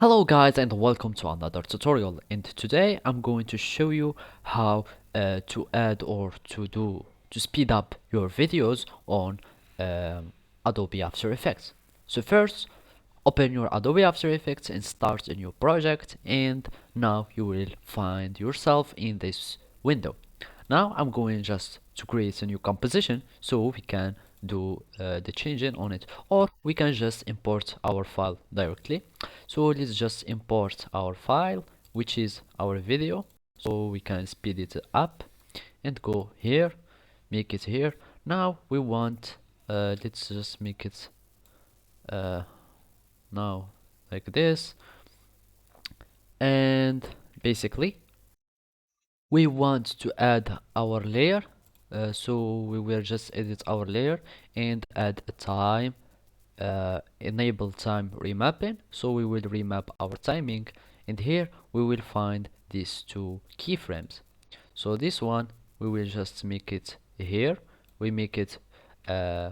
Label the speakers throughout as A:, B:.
A: Hello guys and welcome to another tutorial, and today I'm going to show you how to add or to speed up your videos on Adobe After Effects. So first, open your Adobe After Effects and start a new project, and now you will find yourself in this window. Now I'm going just to create a new composition so we can do the changing on it, or we can just import our file directly. So let's just import our file, which is our video, so we can speed it up and go here, make it here. Now we want let's just make it uh, now like this, and basically we want to add our layer, so we will just edit our layer and add a time, enable time remapping, so we will remap our timing, and here we will find these two keyframes. So this one we will just make it here, we make it uh,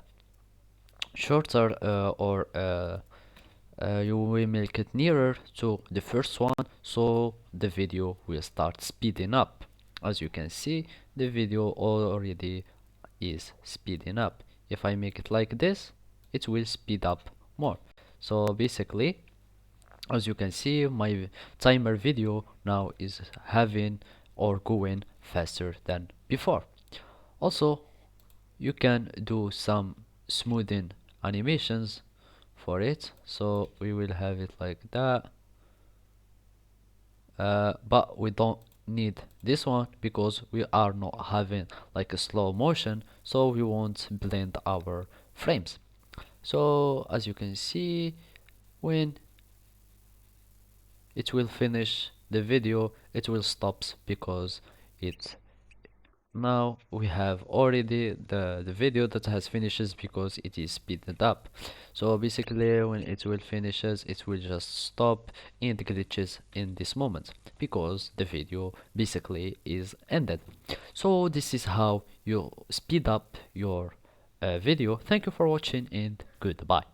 A: shorter, or you will make it nearer to the first one, so the video will start speeding up. As you can see, the video already is speeding up. If I make it like this, it will speed up more. So basically, as you can see, my timer video now is having or going faster than before. Also, you can do some smoothing animations for it, so we will have it like that, but we don't need this one because we are not having like a slow motion, so we won't blend our frames. So as you can see, when it will finish the video, it will stop because it now we have already the video that has finishes because it is speeded up. So basically when it will finishes, it will just stop and glitches in this moment because the video basically is ended. So this is how you speed up your video. Thank you for watching and goodbye.